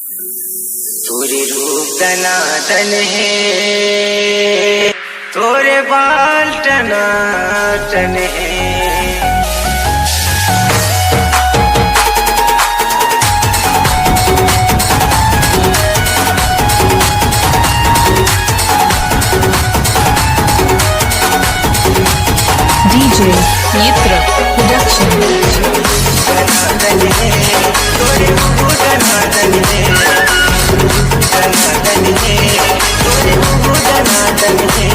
तोरे रूप दनादन है, तोरे बाल टनाटन है। DJ Mitra Production. दनादन है, तोरे रूप दनादन है, दनादन है, तोरे रूप दनादन है।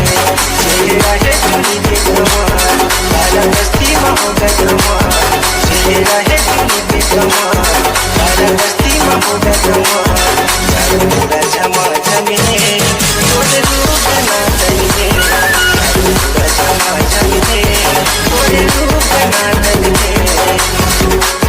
चेहरा है चुनी के कमाल, काला बस्ती महोदय कमाल। चेहरा है चुनी के कमाल, काला बस्ती महोदय कमाल। चारों पूरा झमाझम है, तोरे रूप दनादन है। चारों पूरा झमाझम है, तोरे रूप दनादन है।